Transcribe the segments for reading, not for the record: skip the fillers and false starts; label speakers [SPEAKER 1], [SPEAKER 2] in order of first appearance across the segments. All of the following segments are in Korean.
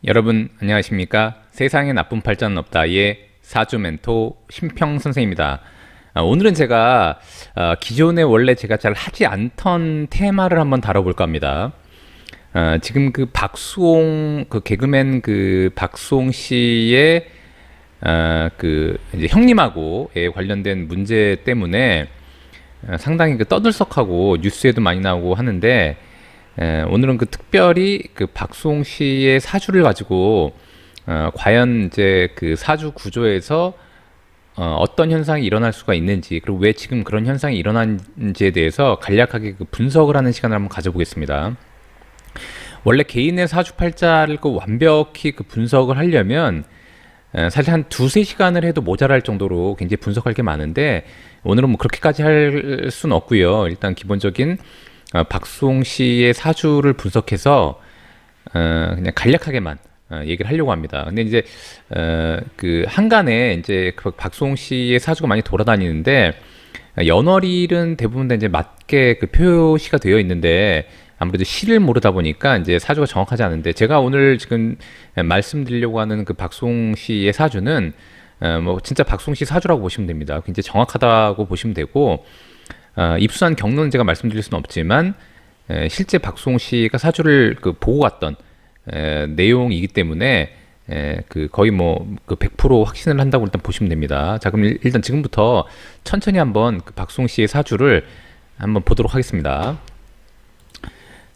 [SPEAKER 1] 여러분 안녕하십니까? 세상에 나쁜 팔자는 없다의 사주 멘토 심평 선생입니다. 오늘은 제가 기존에 원래 제가 잘 하지 않던 테마를 한번 다뤄볼까 합니다. 지금 그 박수홍 그 개그맨 그 박수홍 씨의 그 이제 형님하고에 관련된 문제 때문에 상당히 그 떠들썩하고 뉴스에도 많이 나오고 하는데, 오늘은 그 특별히 그 박수홍 씨의 사주를 가지고 과연 이제 그 사주 구조에서 어떤 현상이 일어날 수가 있는지, 그리고 왜 지금 그런 현상이 일어난지에 대해서 간략하게 그 분석을 하는 시간을 한번 가져보겠습니다. 원래 개인의 사주팔자를 그 완벽히 그 분석을 하려면 사실 한 두세 시간을 해도 모자랄 정도로 굉장히 분석할 게 많은데, 오늘은 뭐 그렇게까지 할 수는 없고요. 일단 기본적인 박수홍 씨의 사주를 분석해서 그냥 간략하게만 얘기를 하려고 합니다. 근데 이제 그 한간에 이제 그 박수홍 씨의 사주가 많이 돌아다니는데, 연월일은 대부분 다 이제 맞게 그 표시가 되어 있는데, 아무래도 시를 모르다 보니까 이제 사주가 정확하지 않은데, 제가 오늘 지금 말씀드리려고 하는 그 박수홍 씨의 사주는 뭐 진짜 박수홍 씨 사주라고 보시면 됩니다. 굉장히 정확하다고 보시면 되고, 입수한 경로는 제가 말씀드릴 수는 없지만 실제 박수홍 씨가 사주를 그 보고 갔던 내용이기 때문에 그 거의 뭐 그 100% 확신을 한다고 일단 보시면 됩니다. 자, 그럼 일단 지금부터 천천히 한번 그 박수홍 씨의 사주를 한번 보도록 하겠습니다.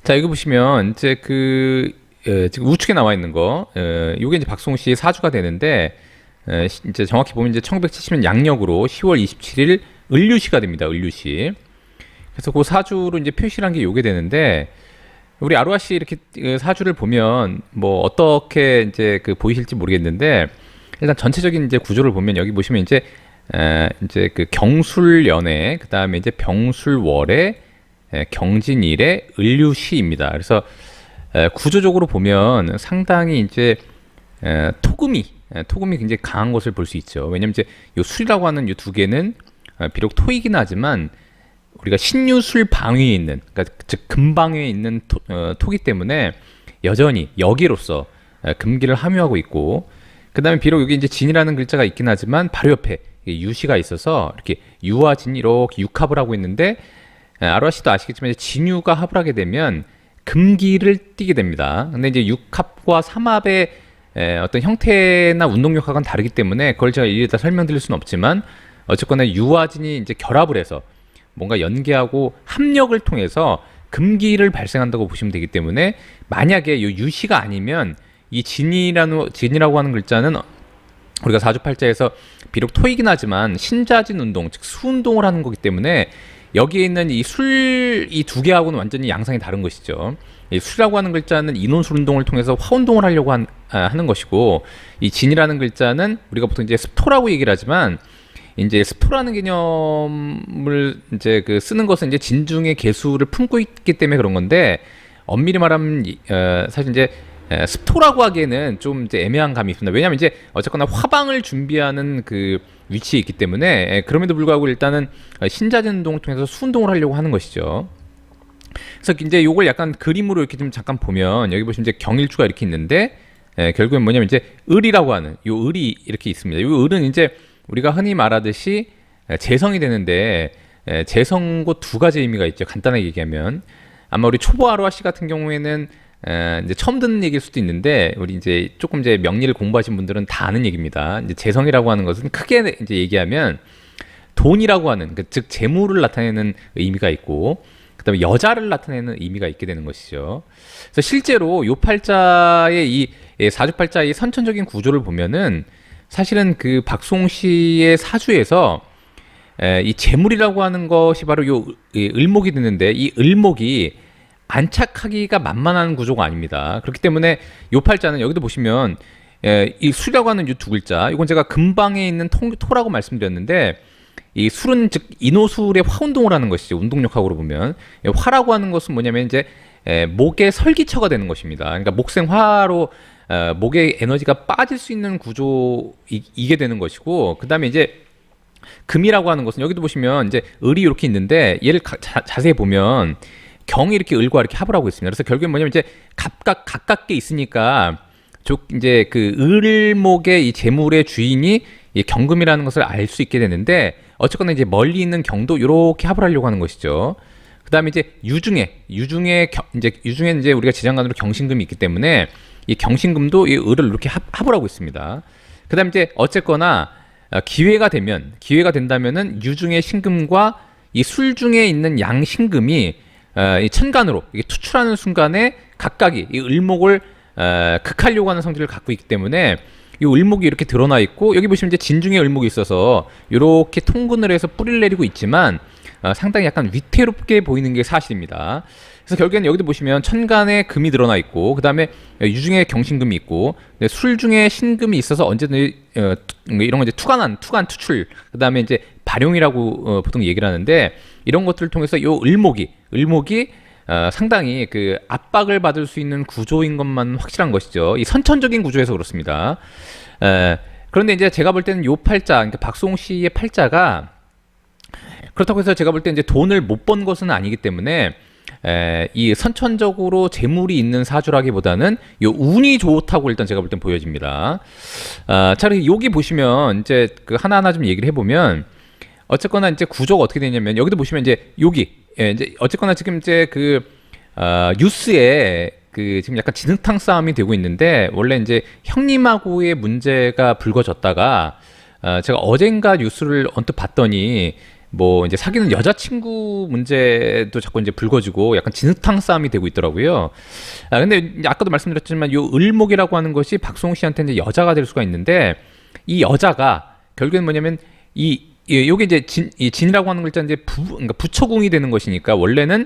[SPEAKER 1] 자, 여기 보시면 이제 그 지금 우측에 나와 있는 거, 요게 이제 박수홍 씨의 사주가 되는데, 이제 정확히 보면 이제 1970년 양력으로 10월 27일 을류시가 됩니다. 을류시. 그래서 그 사주로 이제 표시란 게 요게 되는데, 우리 아루아 씨 이렇게 사주를 보면 뭐 어떻게 이제 그 보이실지 모르겠는데, 일단 전체적인 이제 구조를 보면 여기 보시면 이제 그 경술연에, 그 다음에 이제 병술월에, 경진일에, 을류시입니다. 그래서 구조적으로 보면 상당히 이제 토금이 굉장히 강한 것을 볼 수 있죠. 왜냐면 이제 요 술이라고 하는 이 두 개는 비록 토이긴 하지만 우리가 신유술 방위에 있는, 그러니까 즉 금방위에 있는 토기 때문에 여전히 여기로서 금기를 함유하고 있고, 그 다음에 비록 여기 이제 진이라는 글자가 있긴 하지만 바로 옆에 유시가 있어서 이렇게 유와 진이 이렇게 육합을 하고 있는데, 아로하 씨도 아시겠지만 진유가 합을 하게 되면 금기를 띠게 됩니다. 근데 이제 육합과 삼합의 어떤 형태나 운동력학은 다르기 때문에 그걸 제가 일일이 다 설명드릴 수는 없지만, 어쨌거나 유와 진이 이제 결합을 해서 뭔가 연계하고 합력을 통해서 금기를 발생한다고 보시면 되기 때문에, 만약에 이 유시가 아니면 이 진이라고 하는 글자는 우리가 사주팔자에서 비록 토이긴 하지만 신자진 운동, 즉 수운동을 하는 거기 때문에 여기에 있는 이 두 개하고는 완전히 양상이 다른 것이죠. 이 술이라고 하는 글자는 인원술 운동을 통해서 화운동을 하려고 하는 것이고, 이 진이라는 글자는 우리가 보통 이제 습토라고 얘기를 하지만, 이제 습토라는 개념을 이제 그 쓰는 것은 이제 진중의 개수를 품고 있기 때문에 그런 건데, 엄밀히 말하면 사실 이제 습토라고 하기에는 좀 이제 애매한 감이 있습니다. 왜냐하면 이제 어쨌거나 화방을 준비하는 그 위치에 있기 때문에, 그럼에도 불구하고 일단은 신자진 운동을 통해서 수운동을 하려고 하는 것이죠. 그래서 이제 요걸 약간 그림으로 이렇게 좀 잠깐 보면, 여기 보시면 이제 경일주가 이렇게 있는데, 결국엔 뭐냐면 이제 을이라고 하는 요 을이 이렇게 있습니다. 요 을은 이제 우리가 흔히 말하듯이 재성이 되는데, 재성고 두 가지 의미가 있죠. 간단하게 얘기하면, 아마 우리 초보 아로하 씨 같은 경우에는 이제 처음 듣는 얘기일 수도 있는데, 우리 이제 조금 이제 명리를 공부하신 분들은 다 아는 얘기입니다. 이제 재성이라고 하는 것은 크게 이제 얘기하면 돈이라고 하는, 즉 재물을 나타내는 의미가 있고, 그다음에 여자를 나타내는 의미가 있게 되는 것이죠. 그래서 실제로 요 팔자의 이 사주팔자의 선천적인 구조를 보면은, 사실은 그 박수홍 씨의 사주에서 이 재물이라고 하는 것이 바로 요 을목이 되는데, 이 을목이 안착하기가 만만한 구조가 아닙니다. 그렇기 때문에 요 팔자는 여기도 보시면 이 수라고 하는 이 두 글자, 이건 제가 금방에 있는 토라고 말씀드렸는데, 이 술은 즉 인호술의 화운동을 하는 것이죠. 운동력학으로 보면 화라고 하는 것은 뭐냐면 이제 목의 설기처가 되는 것입니다. 그러니까 목생화로 목의 에너지가 빠질 수 있는 구조이게 되는 것이고, 그 다음에 이제 금이라고 하는 것은 여기도 보시면 이제 을이 이렇게 있는데, 얘를 자세히 보면 경이 이렇게 을과 이렇게 합을 하고 있습니다. 그래서 결국엔 뭐냐면 이제 각각 가깝게 있으니까 이제 그 을목의 이 재물의 주인이 이 경금이라는 것을 알 수 있게 되는데 어쨌거나 이제 멀리 있는 경도 이렇게 합을 하려고 하는 것이죠. 그다음에 이제 유중에 이제 우리가 지장간으로 경신금이 있기 때문에 이 경신금도 이 을을 이렇게 합을 하고 있습니다. 그다음에 이제 어쨌거나 기회가 된다면은 유중의 신금과 이 술중에 있는 양신금이 이 천간으로 이게 투출하는 순간에 각각이 이 을목을 극하려고 하는 성질을 갖고 있기 때문에 이 을목이 이렇게 드러나 있고 여기 보시면 이제 진중에 을목이 있어서 이렇게 통근을 해서 뿌리를 내리고 있지만 상당히 약간 위태롭게 보이는 게 사실입니다. 그래서 결국에는 여기도 보시면 천간에 금이 드러나 있고 그 다음에 유중에 경신금이 있고 술중에 신금이 있어서 언제든 이런 거 이제 투간 투출 그 다음에 이제 발용이라고 보통 얘기를 하는데 이런 것들을 통해서 이 을목이 상당히 그 압박을 받을 수 있는 구조인 것만 확실한 것이죠. 이 선천적인 구조에서 그렇습니다. 그런데 이제 제가 볼 때는 요 팔자, 그러니까 박수홍 씨의 팔자가 그렇다고 해서 제가 볼 때 이제 돈을 못 번 것은 아니기 때문에 이 선천적으로 재물이 있는 사주라기보다는 요 운이 좋다고 일단 제가 볼 땐 보여집니다. 자, 여기 보시면 이제 그 하나하나 좀 얘기를 해보면 어쨌거나 이제 구조가 어떻게 되냐면 여기도 보시면 이제 여기 이제 어쨌거나 지금 이제 그 뉴스에 그 지금 약간 진흙탕 싸움이 되고 있는데 원래 이제 형님하고의 문제가 불거졌다가 제가 어젠가 뉴스를 언뜻 봤더니 뭐 이제 사귀는 여자친구 문제도 자꾸 이제 불거지고 약간 진흙탕 싸움이 되고 있더라고요. 근데 아까도 말씀드렸지만 요 을목이라고 하는 것이 박수홍 씨한테 이제 여자가 될 수가 있는데 이 여자가 결국엔 뭐냐면 요게 이제 진이라고 하는 글자 이제 그러니까 부처궁이 되는 것이니까 원래는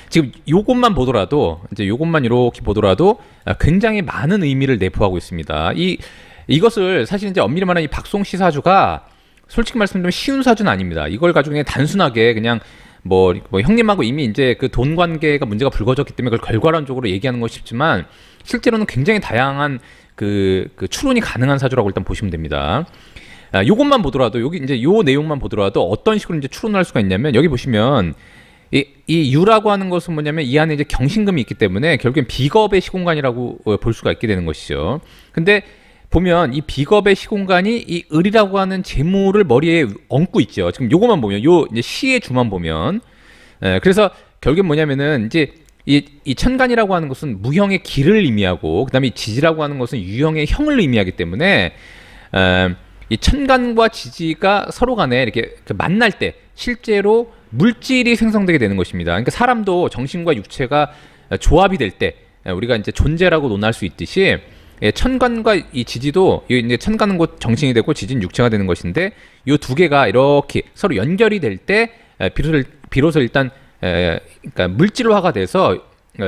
[SPEAKER 1] 지금 요것만 보더라도 이제 요것만 이렇게 보더라도 굉장히 많은 의미를 내포하고 있습니다. 이것을 사실 이제 엄밀히 말하면 이 박수홍 씨 사주가 솔직히 말씀드리면 쉬운 사주는 아닙니다. 이걸 가지고 그냥 단순하게 그냥 뭐 형님하고 이미 이제 그 돈 관계가 문제가 불거졌기 때문에 그걸 결과론적으로 얘기하는 건 쉽지만 실제로는 굉장히 다양한 그 추론이 가능한 사주라고 일단 보시면 됩니다. 요것만 보더라도 여기 이제 요 내용만 보더라도 어떤 식으로 이제 추론을 할 수가 있냐면 여기 보시면 이 유라고 하는 것은 뭐냐면 이 안에 이제 경신금이 있기 때문에 결국엔 비겁의 시공간이라고 볼 수가 있게 되는 것이죠. 근데 보면 이 비겁의 시공간이 이 을이라고 하는 재물을 머리에 얹고 있죠. 지금 요거만 보면 요 이제 시의 주만 보면 그래서 결국엔 뭐냐면은 이제 이 천간이라고 하는 것은 무형의 기를 의미하고 그다음에 이 지지라고 하는 것은 유형의 형을 의미하기 때문에 이 천간과 지지가 서로 간에 이렇게 만날 때 실제로 물질이 생성되게 되는 것입니다. 그러니까 사람도 정신과 육체가 조합이 될 때 우리가 이제 존재라고 논할 수 있듯이 천간과 이 지지도 이제 천간은 곧 정신이 되고 지지는 육체가 되는 것인데 이 두 개가 이렇게 서로 연결이 될 때 비로소 일단 그러니까 물질화가 돼서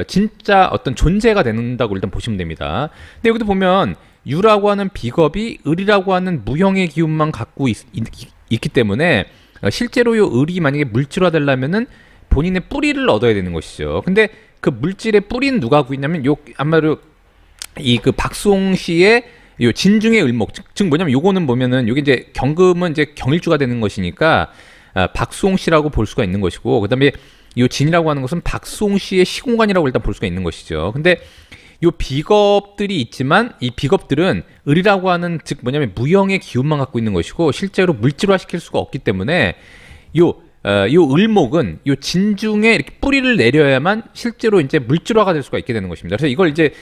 [SPEAKER 1] 진짜 어떤 존재가 된다고 일단 보시면 됩니다. 근데 여기도 보면 유라고 하는 비겁이 을이라고 하는 무형의 기운만 갖고 있기 때문에 실제로 이 을이 만약에 물질화되려면은 본인의 뿌리를 얻어야 되는 것이죠. 근데 그 물질의 뿌리는 누가 하고 있냐면 아마도 이 그 박수홍 씨의 요 진중의 을목 즉 뭐냐면 요거는 보면은 요게 이제 경금은 이제 경일주가 되는 것이니까 박수홍 씨라고 볼 수가 있는 것이고 그다음에 요 진이라고 하는 것은 박수홍 씨의 시공간이라고 일단 볼 수가 있는 것이죠. 근데 요 비겁들이 있지만 이 비겁들은 을이라고 하는 즉 뭐냐면 무형의 기운만 갖고 있는 것이고 실제로 물질화 시킬 수가 없기 때문에 요 을목은 요 진중에 이렇게 뿌리를 내려야만 실제로 이제 물질화가 될 수가 있게 되는 것입니다. 그래서 이걸 이제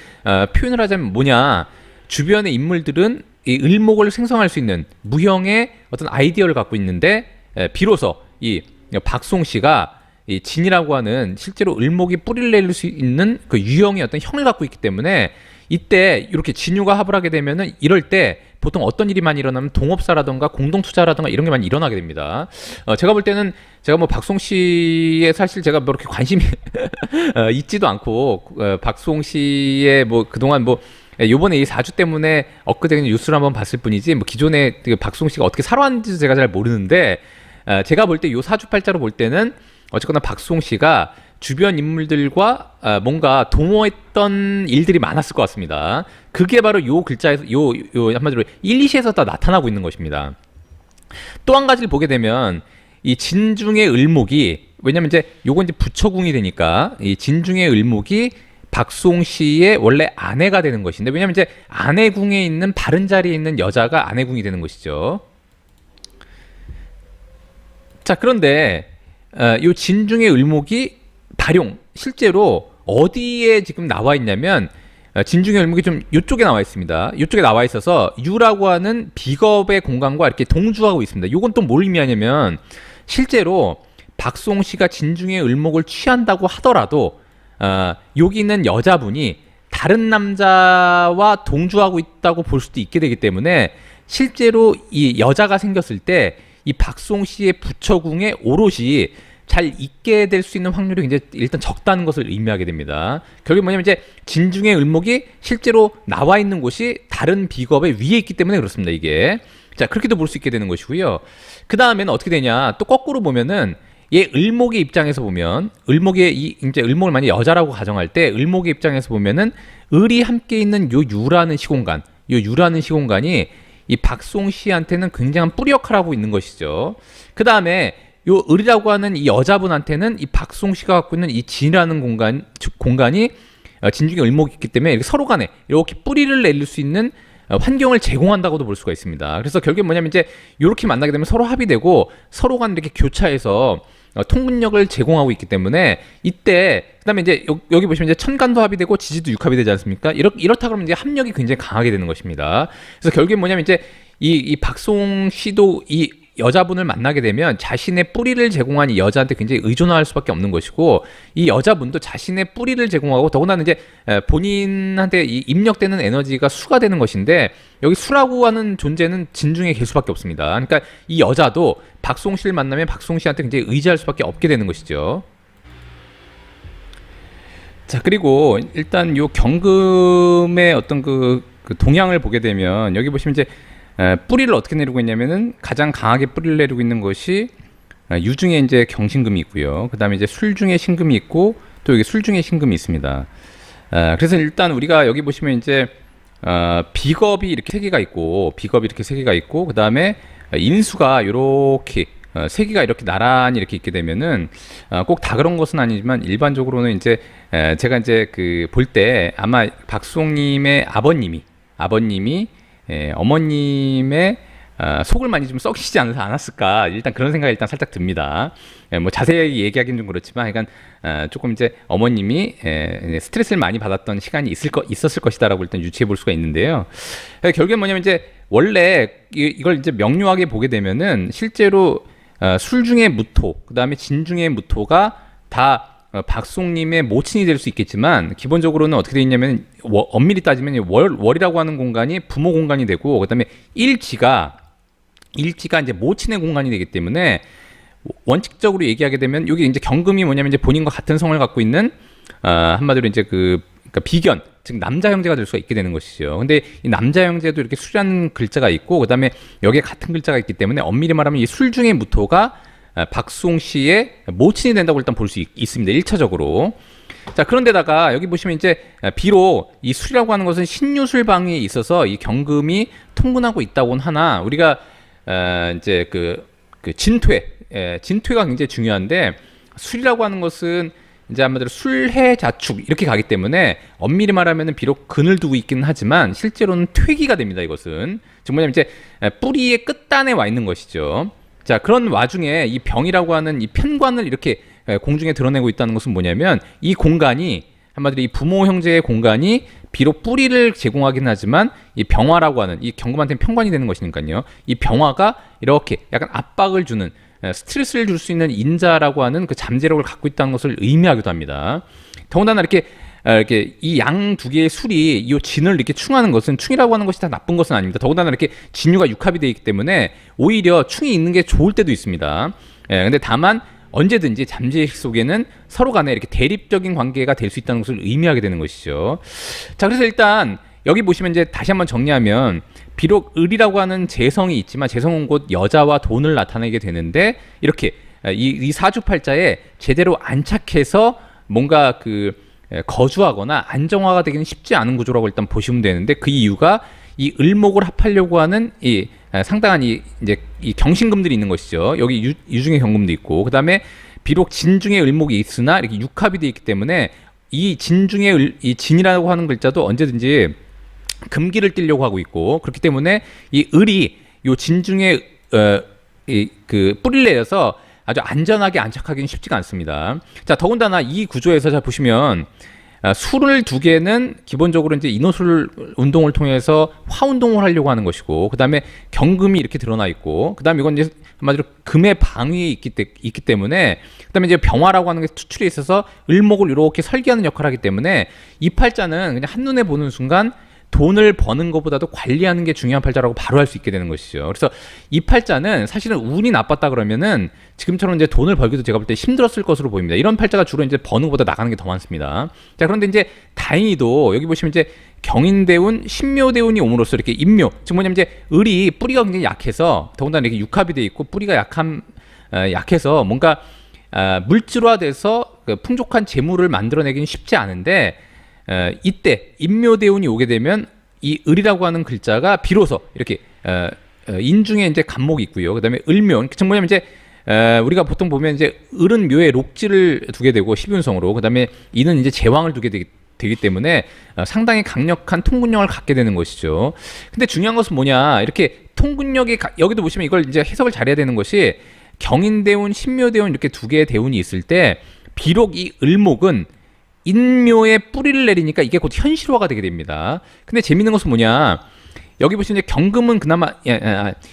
[SPEAKER 1] 표현을 하자면 뭐냐 주변의 인물들은 이 을목을 생성할 수 있는 무형의 어떤 아이디어를 갖고 있는데 비로소 이 박수홍 씨가 이 진이라고 하는 실제로 을목이 뿌리를 내릴 수 있는 그 유형의 어떤 형을 갖고 있기 때문에 이때 이렇게 진유가 합을 하게 되면은 이럴 때 보통 어떤 일이 많이 일어나면 동업사라던가 공동투자라던가 이런 게 많이 일어나게 됩니다. 제가 볼 때는 제가 뭐 박수홍 씨의 사실 제가 뭐 이렇게 관심이 있지도 않고 박수홍 씨의 뭐 그동안 뭐 요번에 이 4주 때문에 엊그제 뉴스를 한번 봤을 뿐이지 뭐 기존에 그 박수홍 씨가 어떻게 살아왔는지 제가 잘 모르는데 제가 볼 때 요 4주 팔자로 볼 때는 어쨌거나 박수홍 씨가 주변 인물들과 뭔가 동호했던 일들이 많았을 것 같습니다. 그게 바로 요 글자에서 요 한마디로 1, 2시에서 다 나타나고 있는 것입니다. 또 한 가지를 보게 되면 이 진중의 을목이 왜냐면 이제 요건 이제 부처궁이 되니까 이 진중의 을목이 박수홍 씨의 원래 아내가 되는 것인데, 왜냐면 이제 아내궁에 있는 바른 자리에 있는 여자가 아내궁이 되는 것이죠. 자, 그런데 이 진중의 을목이 발용 실제로 어디에 지금 나와 있냐면 진중의 을목이 좀 이쪽에 나와 있습니다. 이쪽에 나와 있어서 유라고 하는 비겁의 공간과 이렇게 동주하고 있습니다. 이건 또 뭘 의미하냐면 실제로 박수홍 씨가 진중의 을목을 취한다고 하더라도 여기 있는 여자분이 다른 남자와 동주하고 있다고 볼 수도 있게 되기 때문에 실제로 이 여자가 생겼을 때 이 박수홍 씨의 부처궁에 오롯이 잘 있게 될 수 있는 확률이 굉장히 일단 적다는 것을 의미하게 됩니다. 결국 뭐냐면 이제 진중의 을목이 실제로 나와 있는 곳이 다른 비겁의 위에 있기 때문에 그렇습니다. 이게 자 그렇게도 볼 수 있게 되는 것이고요. 그 다음에는 어떻게 되냐? 또 거꾸로 보면은 얘 을목의 입장에서 보면 을목의 이제 을목을 만약 여자라고 가정할 때 을목의 입장에서 보면은 을이 함께 있는 요 유라는 시공간, 요 유라는 시공간이 이 박수홍 씨한테는 굉장한 뿌리 역할을 하고 있는 것이죠. 그 다음에 요 을이라고 하는 이 여자분한테는 이 박수홍 씨가 갖고 있는 이 진이라는 공간이 진중의 을목이 있기 때문에 이렇게 서로 간에 이렇게 뿌리를 내릴 수 있는 환경을 제공한다고도 볼 수가 있습니다. 그래서 결국에 뭐냐면 이제 이렇게 만나게 되면 서로 합의되고 서로 간 이렇게 교차해서 통분력을 제공하고 있기 때문에 이때 그다음에 이제 여기 보시면 이제 천간도 합의되고 지지도 육합이 되지 않습니까? 이렇다 그러면 이제 합력이 굉장히 강하게 되는 것입니다. 그래서 결국에 뭐냐면 이제 이 박수홍 씨도 이 여자분을 만나게 되면 자신의 뿌리를 제공한 이 여자한테 굉장히 의존할 수밖에 없는 것이고 이 여자분도 자신의 뿌리를 제공하고 더군다나 이제 본인한테 이 입력되는 에너지가 수가 되는 것인데 여기 수라고 하는 존재는 진중에 계실 수밖에 없습니다. 그러니까 이 여자도 박수홍 씨를 만나면 박수홍 씨한테 굉장히 의지할 수밖에 없게 되는 것이죠. 자 그리고 일단 요 경금의 어떤 그 동향을 보게 되면 여기 보시면 이제 뿌리를 어떻게 내리고 있냐면은 가장 강하게 뿌리를 내리고 있는 것이 유중에 이제 경신금이 있고요. 그 다음에 이제 술중에 신금이 있고 또 여기 술중에 신금이 있습니다. 그래서 일단 우리가 여기 보시면 이제 비겁이 이렇게 세 개가 있고 비겁이 이렇게 세 개가 있고 그 다음에 인수가 이렇게 세 개가 이렇게 나란히 이렇게 있게 되면은 꼭 다 그런 것은 아니지만 일반적으로는 이제 제가 이제 그 볼 때 아마 박수홍님의 아버님이 어머님의 속을 많이 좀 썩이시지 않았을까 일단 그런 생각이 일단 살짝 듭니다. 뭐 자세히 얘기하기는 좀 그렇지만 약간 조금 이제 어머님이 스트레스를 많이 받았던 시간이 있었을 것이다라고 일단 유추해 볼 수가 있는데요. 결국엔 뭐냐면 이제 원래 이걸 이제 명료하게 보게 되면은 실제로 술중의 무토 그다음에 진중의 무토가 다 박수홍님의 모친이 될 수 있겠지만 기본적으로는 어떻게 되어 있냐면 엄밀히 따지면 월이라고 하는 공간이 부모 공간이 되고 그다음에 일지가 이제 모친의 공간이 되기 때문에 원칙적으로 얘기하게 되면 여기 이제 경금이 뭐냐면 이제 본인과 같은 성을 갖고 있는 한마디로 이제 그러니까 비견 즉 남자 형제가 될 수가 있게 되는 것이죠. 근데 이 남자 형제도 이렇게 술이라는 글자가 있고 그다음에 여기에 같은 글자가 있기 때문에 엄밀히 말하면 이 술중의 무토가 박수홍 씨의 모친이 된다고 일단 볼 수 있습니다. 1차적으로. 자, 그런데다가 여기 보시면 이제 비록 이 술이라고 하는 것은 신유술방에 있어서 이 경금이 통분하고 있다고는 하나 우리가 이제 그 진퇴가 굉장히 중요한데 술이라고 하는 것은 이제 한마디로 술해자축 이렇게 가기 때문에 엄밀히 말하면 비록 근을 두고 있기는 하지만 실제로는 퇴기가 됩니다. 이것은 즉 뭐냐면 이제 뿌리의 끝단에 와 있는 것이죠. 자 그런 와중에 이 병이라고 하는 이 편관을 이렇게 공중에 드러내고 있다는 것은 뭐냐면 이 공간이 한마디로 이 부모 형제의 공간이 비록 뿌리를 제공하긴 하지만 이 병화라고 하는 이 경금한테는 편관이 되는 것이니까요. 이 병화가 이렇게 약간 압박을 주는 스트레스를 줄 수 있는 인자라고 하는 그 잠재력을 갖고 있다는 것을 의미하기도 합니다. 더군다나 이렇게 이 양 두 개의 술이 이 진을 이렇게 충하는 것은 충이라고 하는 것이 다 나쁜 것은 아닙니다. 더군다나 이렇게 진유가 육합이 되어 있기 때문에 오히려 충이 있는 게 좋을 때도 있습니다. 근데 다만 언제든지 잠재의식 속에는 서로 간에 이렇게 대립적인 관계가 될 수 있다는 것을 의미하게 되는 것이죠. 자, 그래서 일단 여기 보시면 이제 다시 한번 정리하면 비록 을이라고 하는 재성이 있지만 재성은 곧 여자와 돈을 나타내게 되는데 이렇게 이 사주팔자에 제대로 안착해서 뭔가 거주하거나 안정화가 되기는 쉽지 않은 구조라고 일단 보시면 되는데 그 이유가 이 을목을 합하려고 하는 이 상당한 이제 이 경신금들이 있는 것이죠. 여기 유중의 경금도 있고 그다음에 비록 진중의 을목이 있으나 이렇게 육합이 되어 있기 때문에 이 진 중에 이 진이라고 하는 글자도 언제든지 금기를 띠려고 하고 있고, 그렇기 때문에 이 을이 요 진 중에 그 뿌리를 내려서 아주 안전하게 안착하기는 쉽지가 않습니다. 자, 더군다나 이 구조에서 자 보시면 수를 두 개는 기본적으로 이제 인호술 운동을 통해서 화 운동을 하려고 하는 것이고, 그 다음에 경금이 이렇게 드러나 있고, 그 다음에 이건 이제 한마디로 금의 방위에 있기 때문에, 그 다음에 이제 병화라고 하는 게 투출에 있어서 을목을 이렇게 설계하는 역할을 하기 때문에 이 팔자는 그냥 한눈에 보는 순간 돈을 버는 것보다도 관리하는 게 중요한 팔자라고 바로 할 수 있게 되는 것이죠. 그래서 이 팔자는 사실은 운이 나빴다 그러면은 지금처럼 이제 돈을 벌기도 제가 볼 때 힘들었을 것으로 보입니다. 이런 팔자가 주로 이제 버는 것보다 나가는 게 더 많습니다. 자, 그런데 이제 다행히도 여기 보시면 이제 경인대운, 신묘대운이 옴으로써 이렇게 인묘, 즉 뭐냐면 이제 을이 뿌리가 굉장히 약해서, 더군다나 이렇게 육합이 돼 있고 뿌리가 약해서 뭔가 물질화돼서 그 풍족한 재물을 만들어내기는 쉽지 않은데, 이때 인묘대운이 오게 되면 이 을이라고 하는 글자가 비로소 이렇게 인중에 이제 간목이 있고요. 그다음에 을묘, 즉 뭐냐면 이제 우리가 보통 보면 이제 을은 묘에 록지를 두게 되고 십윤성으로, 그다음에 이는 이제 제왕을 두게 되기 때문에 상당히 강력한 통근력을 갖게 되는 것이죠. 근데 중요한 것은 뭐냐, 이렇게 통근력이 여기도 보시면 이걸 이제 해석을 잘해야 되는 것이, 경인대운, 신묘대운 이렇게 두 개의 대운이 있을 때 비록 이 을목은 인묘에 뿌리를 내리니까 이게 곧 현실화가 되게 됩니다. 근데 재밌는 것은 뭐냐, 여기 보시면 이제 경금은 그나마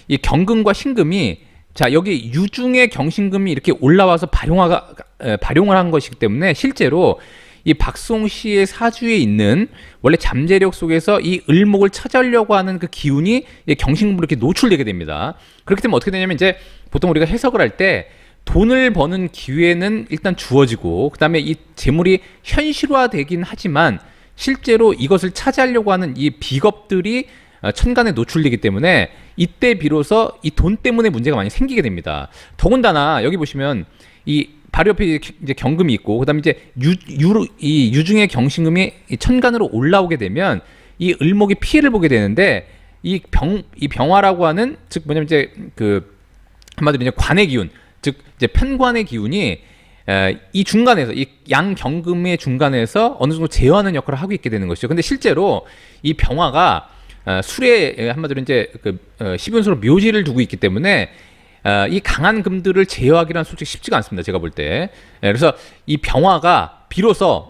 [SPEAKER 1] 이 경금과 신금이, 자 여기 유중의 경신금이 이렇게 올라와서 발용을 한 것이기 때문에 실제로 이 박송 씨의 사주에 있는 원래 잠재력 속에서 이 을목을 찾아오려고 하는 그 기운이 경신금으로 이렇게 노출되게 됩니다. 그렇기 때문에 어떻게 되냐면 이제 보통 우리가 해석을 할 때 돈을 버는 기회는 일단 주어지고, 그 다음에 이 재물이 현실화되긴 하지만 실제로 이것을 차지하려고 하는 이 비겁들이 천간에 노출되기 때문에 이때 비로소 이 돈 때문에 문제가 많이 생기게 됩니다. 더군다나 여기 보시면 이 바로 옆에 이제 경금이 있고, 그다음에 이제 이 유중의 경신금이 천간으로 올라오게 되면 이 을목이 피해를 보게 되는데, 이 병화라고 하는, 즉 뭐냐면 이제 그 한마디로 이제 관의 기운, 즉 이제 편관의 기운이 이 중간에서, 이 양경금의 중간에서 어느 정도 제어하는 역할을 하고 있게 되는 것이죠. 근데 실제로 이 병화가 술에 한마디로 이제 그 십윤수로 묘지를 두고 있기 때문에 이 강한 금들을 제어하기란 솔직히 쉽지가 않습니다. 제가 볼 때. 그래서 이 병화가 비로소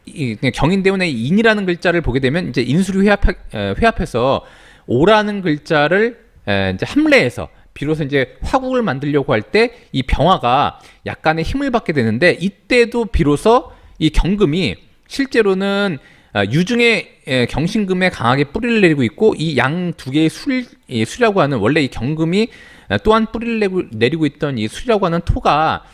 [SPEAKER 1] 이 경인대운의 인이라는 글자를 보게 되면 이제 인수리 회합해서 오라는 글자를 이제 함래해서 비로소 이제 화국을 만들려고 할 때 이 병화가 약간의 힘을 받게 되는데, 이때도 비로소 이 경금이 실제로는 유중의 경신금에 강하게 뿌리를 내리고 있고, 이 양 두 개의 술이라고 하는, 원래 이 경금이 또한 뿌리를 내리고 있던 이 술이라고 하는 토가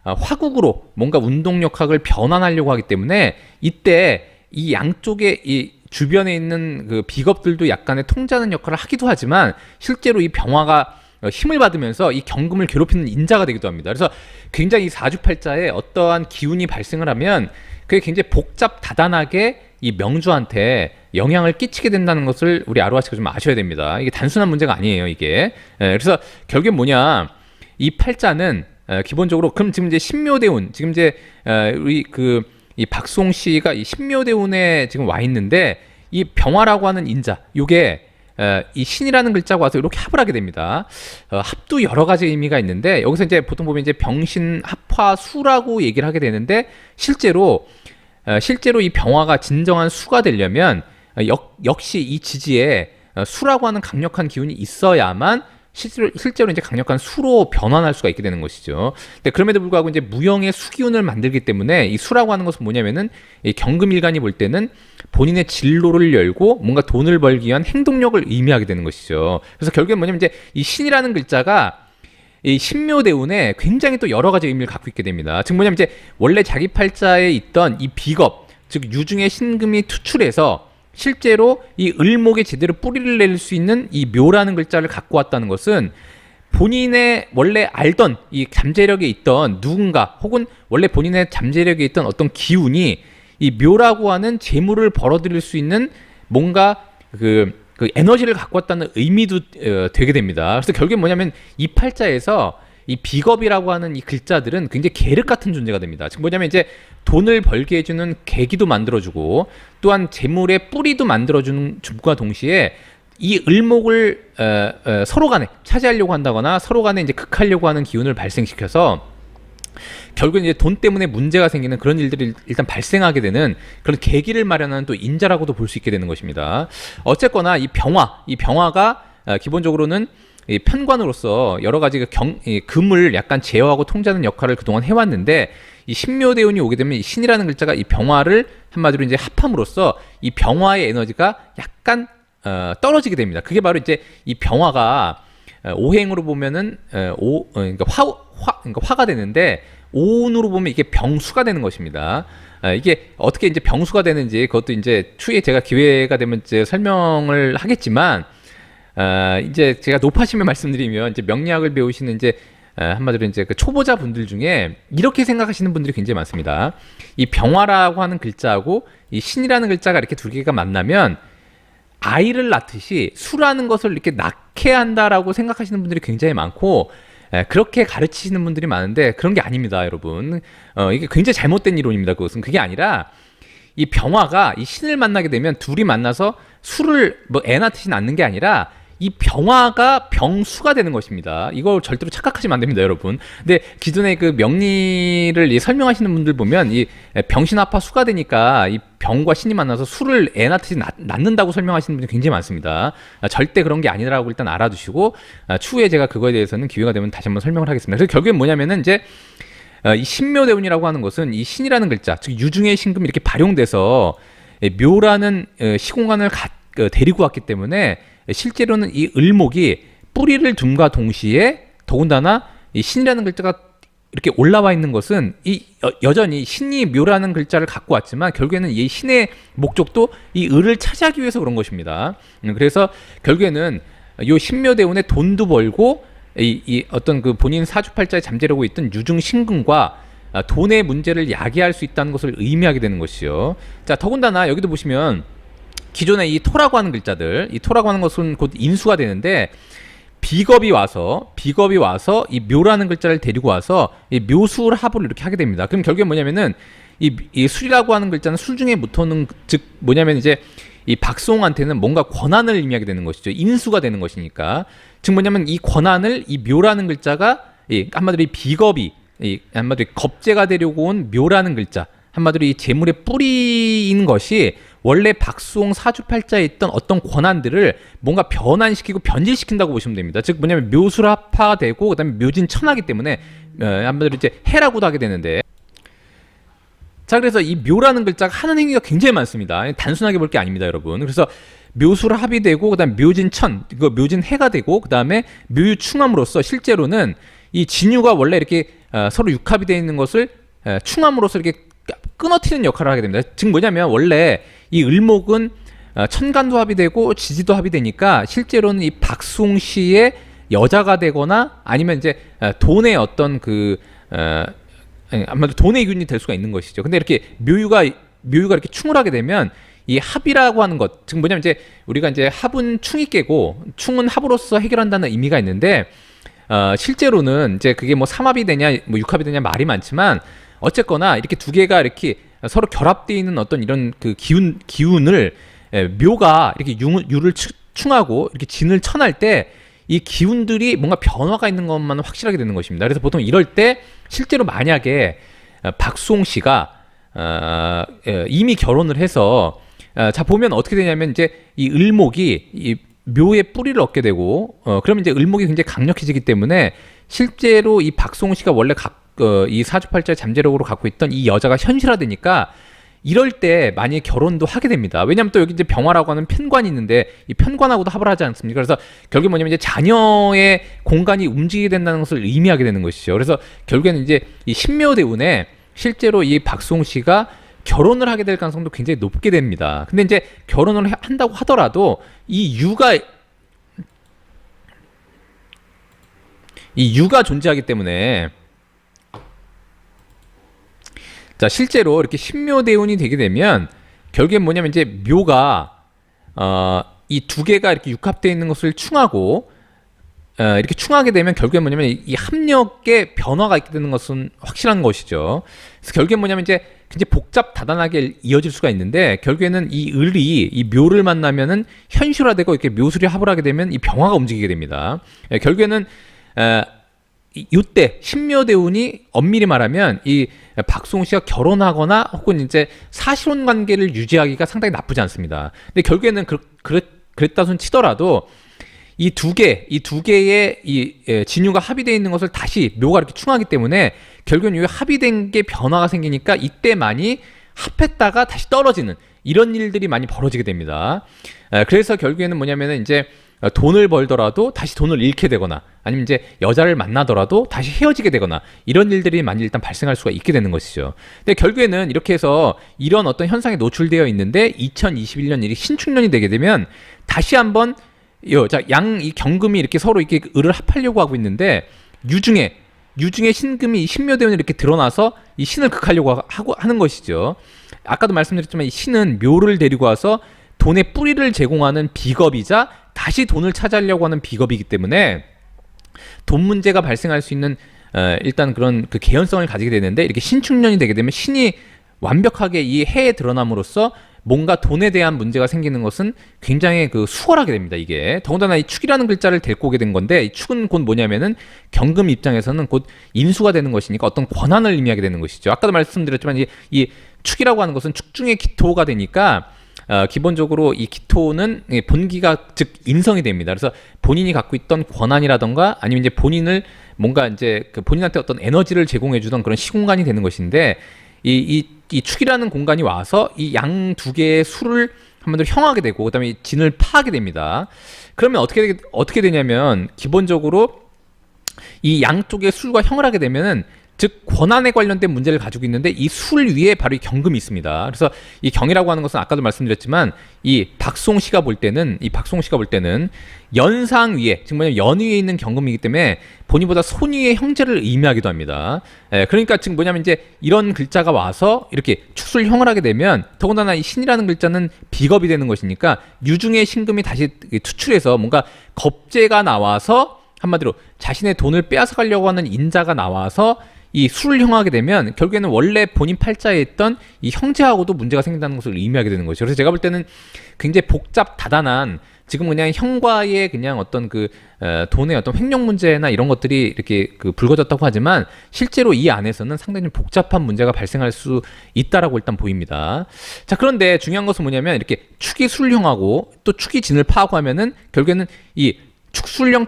[SPEAKER 1] 화국으로 뭔가 운동력학을 변환하려고 하기 때문에 이때 이 양쪽에 이 주변에 있는 그 비겁들도 약간의 통제하는 역할을 하기도 하지만, 실제로 이 병화가 힘을 받으면서 이 경금을 괴롭히는 인자가 되기도 합니다. 그래서 굉장히 이 사주팔자에 어떠한 기운이 발생을 하면 그게 굉장히 복잡다단하게 이 명주한테 영향을 끼치게 된다는 것을 우리 아로하씨가 좀 아셔야 됩니다. 이게 단순한 문제가 아니에요, 이게. 그래서 결국엔 뭐냐, 이 팔자는 기본적으로, 그럼 지금 이제 신묘대운, 지금 이제 우리 이 박송 씨가 이 신묘대운에 지금 와 있는데, 이 병화라고 하는 인자, 요게 이 신이라는 글자가 와서 이렇게 합을 하게 됩니다. 합도 여러 가지 의미가 있는데, 여기서 이제 보통 보면 이제 병신 합화수라고 얘기를 하게 되는데, 실제로 이 병화가 진정한 수가 되려면 역시 이 지지에 수라고 하는 강력한 기운이 있어야만 실제로 이제 강력한 수로 변환할 수가 있게 되는 것이죠. 근데 그럼에도 불구하고 이제 무형의 수기운을 만들기 때문에, 이 수라고 하는 것은 뭐냐면은 이 경금일간이 볼 때는 본인의 진로를 열고 뭔가 돈을 벌기 위한 행동력을 의미하게 되는 것이죠. 그래서 결국엔 뭐냐면 이제 이 신이라는 글자가 이 신묘대운에 굉장히 또 여러 가지 의미를 갖고 있게 됩니다. 즉 뭐냐면 이제 원래 자기 팔자에 있던 이 비겁, 즉 유중의 신금이 투출해서 실제로 이 을목에 제대로 뿌리를 내릴 수 있는 이 묘라는 글자를 갖고 왔다는 것은, 본인의 원래 알던 이 잠재력에 있던 누군가, 혹은 원래 본인의 잠재력에 있던 어떤 기운이 이 묘라고 하는 재물을 벌어들일 수 있는 뭔가 그 에너지를 갖고 왔다는 의미도 되게 됩니다. 그래서 결국엔 뭐냐면 이 팔자에서 이 비겁이라고 하는 이 글자들은 굉장히 계륵 같은 존재가 됩니다. 즉 뭐냐면 이제 돈을 벌게 해주는 계기도 만들어주고 또한 재물의 뿌리도 만들어주는 줌과 동시에 이 을목을 서로 간에 차지하려고 한다거나 서로 간에 이제 극하려고 하는 기운을 발생시켜서 결국은 이제 돈 때문에 문제가 생기는 그런 일들이 일단 발생하게 되는 그런 계기를 마련하는 또 인자라고도 볼 수 있게 되는 것입니다. 어쨌거나 이 병화가 기본적으로는 이 편관으로서 여러 가지 이 금을 약간 제어하고 통제하는 역할을 그동안 해왔는데 이 신묘대운이 오게 되면 이 신이라는 글자가 이 병화를 한마디로 이제 합함으로써 이 병화의 에너지가 약간 떨어지게 됩니다. 그게 바로 이제 이 병화가 오행으로 보면은 그러니까 그러니까 화가 되는데 오운으로 보면 이게 병수가 되는 것입니다. 이게 어떻게 이제 병수가 되는지 그것도 이제 추후에 제가 기회가 되면 이제 설명을 하겠지만 이제 제가 높아심을 말씀드리면 이제 명리학을 배우시는 이제 한마디로 이제 그 초보자 분들 중에 이렇게 생각하시는 분들이 굉장히 많습니다. 이 병화라고 하는 글자하고 이 신이라는 글자가 이렇게 두 개가 만나면 아이를 낳듯이 수라는 것을 이렇게 낳게 한다라고 생각하시는 분들이 굉장히 많고 그렇게 가르치시는 분들이 많은데 그런 게 아닙니다, 여러분. 이게 굉장히 잘못된 이론입니다. 그것은 그게 아니라 이 병화가 이 신을 만나게 되면 둘이 만나서 수를 뭐 애 낳듯이 낳는 게 아니라 이 병화가 병수가 되는 것입니다. 이걸 절대로 착각하시면 안 됩니다, 여러분. 근데 기존에 그 명리를 설명하시는 분들 보면 이 병신합화 수가 되니까 이 병과 신이 만나서 수를 애 낳듯이 낳는다고 설명하시는 분들이 굉장히 많습니다. 절대 그런 게 아니라고 일단 알아두시고 추후에 제가 그거에 대해서는 기회가 되면 다시 한번 설명을 하겠습니다. 그래서 결국엔 뭐냐면은 이제 이 신묘대운이라고 하는 것은 이 신이라는 글자, 즉 유중의 신금이 이렇게 발용돼서 묘라는 시공간을 데리고 왔기 때문에 실제로는 이 을목이 뿌리를 둠과 동시에 더군다나 이 신이라는 글자가 이렇게 올라와 있는 것은 여전히 신이 묘라는 글자를 갖고 왔지만 결국에는 이 신의 목적도 이 을을 차지하기 위해서 그런 것입니다. 그래서 결국에는 이 신묘대운에 돈도 벌고 이 어떤 그 본인 사주팔자에 잠재우고 있던 유중신금과 돈의 문제를 야기할 수 있다는 것을 의미하게 되는 것이요. 자, 더군다나 여기도 보시면 기존에 이 토라고 하는 글자들, 이 토라고 하는 것은 곧 인수가 되는데 비겁이 와서 이 묘라는 글자를 데리고 와서 이 묘술 합을 이렇게 하게 됩니다. 그럼 결국에 뭐냐면은 이 술이라고 하는 글자는 술 중에 붙어는 즉 뭐냐면 이제 이 박수홍한테는 뭔가 권한을 의미하게 되는 것이죠. 인수가 되는 것이니까. 즉 뭐냐면 이 권한을 이 묘라는 글자가 한마디로 이 비겁이 한마디로 겁재가 되려고 온 묘라는 글자, 한마디로 이 재물의 뿌리인 것이 원래 박수홍 사주팔자에 있던 어떤 권한들을 뭔가 변환시키고 변질시킨다고 보시면 됩니다. 즉 뭐냐면 묘술합화가 되고 그다음에 묘진천하기 때문에 한마디로 이제 해라고도 하게 되는데, 자 그래서 이 묘라는 글자가 하는 행위가 굉장히 많습니다. 단순하게 볼 게 아닙니다, 여러분. 그래서 묘술합이 되고 그다음에 묘진천, 이거 묘진해가 되고 그다음에 묘유충함으로써 실제로는 이 진유가 원래 이렇게 서로 육합이 되어 있는 것을 충함으로써 이렇게 끊어뜨리는 역할을 하게 됩니다. 즉 뭐냐면 원래 이 을목은 천간도 합이 되고 지지도 합이 되니까 실제로는 이 박수홍 씨의 여자가 되거나 아니면 이제 돈의 어떤 아마도 돈의 균이 될 수가 있는 것이죠. 근데 이렇게 묘유가 이렇게 충을 하게 되면 이 합이라고 하는 것, 즉 뭐냐면 이제 우리가 이제 합은 충이 깨고 충은 합으로서 해결한다는 의미가 있는데 실제로는 이제 그게 뭐 삼합이 되냐 뭐 육합이 되냐 말이 많지만 어쨌거나 이렇게 두 개가 이렇게 서로 결합되어 있는 어떤 이런 그 기운을 묘가 이렇게 유를 충하고 이렇게 진을 천할 때 이 기운들이 뭔가 변화가 있는 것만 확실하게 되는 것입니다. 그래서 보통 이럴 때 실제로 만약에 박수홍 씨가 이미 결혼을 해서 자 보면 어떻게 되냐면 이제 이 을목이 이 묘의 뿌리를 얻게 되고 그러면 이제 을목이 굉장히 강력해지기 때문에 실제로 이 박수홍 씨가 원래 이 사주팔자의 잠재력으로 갖고 있던 이 여자가 현실화되니까 이럴 때 만약에 결혼도 하게 됩니다. 왜냐하면 또 여기 이제 병화라고 하는 편관이 있는데 이 편관하고도 합을 하지 않습니까? 그래서 결국에 뭐냐면 이제 자녀의 공간이 움직이게 된다는 것을 의미하게 되는 것이죠. 그래서 결국에는 이제 이 신묘대운에 실제로 이 박수홍 씨가 결혼을 하게 될 가능성도 굉장히 높게 됩니다. 근데 이제 결혼을 한다고 하더라도 이 유가 존재하기 때문에 자 실제로 이렇게 신묘대운이 되게 되면 결국엔 뭐냐면 이제 묘가 이 두 개가 이렇게 육합되어 있는 것을 충하고 이렇게 충하게 되면 결국엔 뭐냐면 이 합력의 변화가 있게 되는 것은 확실한 것이죠. 그래서 결국엔 뭐냐면 이제 굉장히 복잡 다단하게 이어질 수가 있는데 결국에는 이 을이 이 묘를 만나면은 현실화되고 이렇게 묘술이 합을 하게 되면 이 병화가 움직이게 됩니다. 결국에는 이때 신묘대운이 엄밀히 말하면 이 박수홍 씨가 결혼하거나 혹은 이제 사실혼 관계를 유지하기가 상당히 나쁘지 않습니다. 근데 결국에는 그랬다 손 치더라도 이 두 개의 진유가 합의되어 있는 것을 다시 묘가 이렇게 충하기 때문에 결국은 이 합의된 게 변화가 생기니까 이때만이 합했다가 다시 떨어지는 이런 일들이 많이 벌어지게 됩니다. 그래서 결국에는 뭐냐면은 이제 돈을 벌더라도 다시 돈을 잃게 되거나 아니면 이제 여자를 만나더라도 다시 헤어지게 되거나 이런 일들이 많이 일단 발생할 수가 있게 되는 것이죠. 근데 결국에는 이렇게 해서 이런 어떤 현상에 노출되어 있는데 2021년 이 신축년이 되게 되면 다시 한번 이 경금이 이렇게 서로 이렇게 을을 합하려고 하고 있는데 유중에 신금이 신묘대운이 이렇게 드러나서 이 신을 극하려고 하는 것이죠. 아까도 말씀드렸지만 이 신은 묘를 데리고 와서 돈의 뿌리를 제공하는 비겁이자 다시 돈을 차지하려고 하는 비겁이기 때문에 돈 문제가 발생할 수 있는 일단 그런 그 개연성을 가지게 되는데 이렇게 신축년이 되게 되면 신이 완벽하게 이 해에 드러남으로써 뭔가 돈에 대한 문제가 생기는 것은 굉장히 그 수월하게 됩니다. 이게 더군다나 이 축이라는 글자를 데리고 오게 된 건데 이 축은 곧 뭐냐면은 경금 입장에서는 곧 인수가 되는 것이니까 어떤 권한을 의미하게 되는 것이죠. 아까도 말씀드렸지만 이 축이라고 하는 것은 축 중에 기토가 되니까 기본적으로 이 기토는 본기가 즉 인성이 됩니다. 그래서 본인이 갖고 있던 권한이라던가 아니면 이제 본인을 뭔가 이제 그 본인한테 어떤 에너지를 제공해주던 그런 시공간이 되는 것인데 이 축이라는 공간이 와서 이 양 두 개의 수를 한번더 형하게 되고 그다음에 진을 파하게 됩니다. 그러면 어떻게 되냐면 기본적으로 이 양쪽의 술과 형을 하게 되면은 즉 권한에 관련된 문제를 가지고 있는데 이 술 위에 바로 이 경금이 있습니다. 그래서 이 경이라고 하는 것은 아까도 말씀드렸지만 이 박수홍 씨가 볼 때는 연상 위에 즉 뭐냐면 연 위에 있는 경금이기 때문에 본인보다 손 위의 형제를 의미하기도 합니다. 그러니까 지금 뭐냐면 이제 이런 글자가 와서 이렇게 축술형을 하게 되면 더군다나 이 신이라는 글자는 비겁이 되는 것이니까 유중의 신금이 다시 투출해서 뭔가 겁재가 나와서 한마디로 자신의 돈을 빼앗아 가려고 하는 인자가 나와서 이 수를 형하게 되면 결국에는 원래 본인 팔자에 있던 이 형제하고도 문제가 생긴다는 것을 의미하게 되는 거죠. 그래서 제가 볼 때는 굉장히 복잡 다단한 지금 그냥 형과의 그냥 어떤 그 돈의 어떤 횡령 문제나 이런 것들이 이렇게 그 불거졌다고 하지만 실제로 이 안에서는 상당히 복잡한 문제가 발생할 수 있다라고 일단 보입니다. 자, 그런데 중요한 것은 뭐냐면 이렇게 축이 술형하고 또 축이 진을 파하고 하면은 결국에는 이 축술령,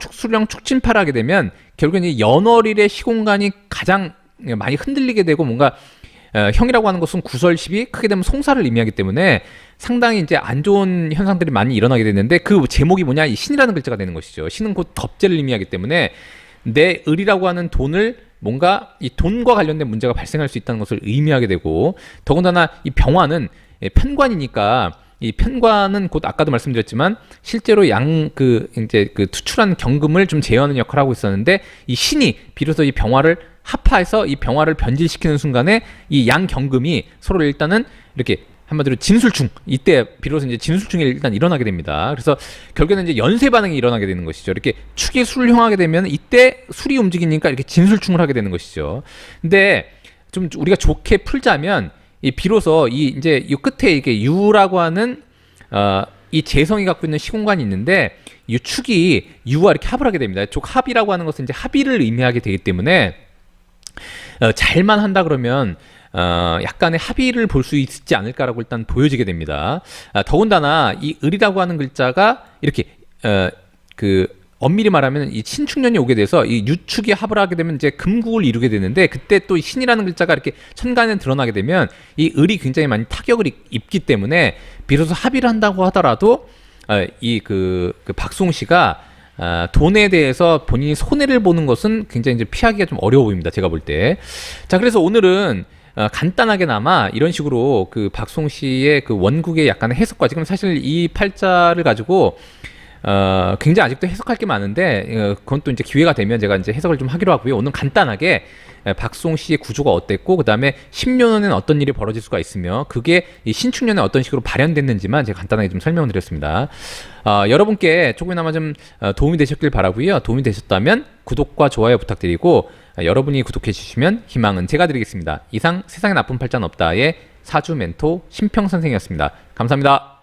[SPEAKER 1] 축진파를 하게 되면 결국엔 이 연월일의 시공간이 가장 많이 흔들리게 되고 뭔가 형이라고 하는 것은 구설십이 크게 되면 송사를 의미하기 때문에 상당히 이제 안 좋은 현상들이 많이 일어나게 되는데 그 제목이 뭐냐? 이 신이라는 글자가 되는 것이죠. 신은 곧 겁재를 의미하기 때문에 내 을이라고 하는 돈을 뭔가 이 돈과 관련된 문제가 발생할 수 있다는 것을 의미하게 되고 더군다나 이 병화는 편관이니까 이 편관은 곧 아까도 말씀드렸지만 실제로 이제 투출한 경금을 좀 제어하는 역할을 하고 있었는데 이 신이 비로소 이 병화를 합화해서 이 병화를 변질시키는 순간에 이 양 경금이 서로 일단은 이렇게 한마디로 진술충 이때 비로소 이제 진술충이 일단 일어나게 됩니다. 그래서 결국에는 이제 연쇄 반응이 일어나게 되는 것이죠. 이렇게 축이 술을 형하게 되면 이때 술이 움직이니까 이렇게 진술충을 하게 되는 것이죠. 근데 좀 우리가 좋게 풀자면 이 비로소 이제 이 끝에 이게 유라고 하는 이 재성이 갖고 있는 시공간이 있는데 이 축이 유와 이렇게 합을 하게 됩니다. 족 합이라고 하는 것은 이제 합의를 의미하게 되기 때문에 잘만 한다 그러면 약간의 합의를 볼 수 있지 않을까라고 일단 보여지게 됩니다. 더군다나 이 을이라고 하는 글자가 이렇게 엄밀히 말하면 이 신축년이 오게 돼서 이 유축이 합을 하게 되면 이제 금국을 이루게 되는데 그때 또 신이라는 글자가 이렇게 천간에 드러나게 되면 이 을이 굉장히 많이 타격을 입기 때문에 비로소 합의를 한다고 하더라도 그 박수홍 씨가 돈에 대해서 본인이 손해를 보는 것은 굉장히 이제 피하기가 좀 어려워 보입니다. 제가 볼 때. 자, 그래서 오늘은 간단하게나마 이런 식으로 그 박수홍 씨의 그 원국의 약간의 해석과 지금 사실 이 팔자를 가지고 굉장히 아직도 해석할 게 많은데 그건 또 이제 기회가 되면 제가 이제 해석을 좀 하기로 하고요. 오늘 간단하게 박송 씨의 구조가 어땠고 그다음에 10년은 어떤 일이 벌어질 수가 있으며 그게 이 신축년에 어떤 식으로 발현됐는지만 제가 간단하게 좀 설명을 드렸습니다. 여러분께 조금이나마 좀 도움이 되셨길 바라고요. 도움이 되셨다면 구독과 좋아요 부탁드리고 여러분이 구독해 주시면 희망은 제가 드리겠습니다. 이상 세상에 나쁜 팔자는 없다의 사주 멘토 심평 선생이었습니다. 감사합니다.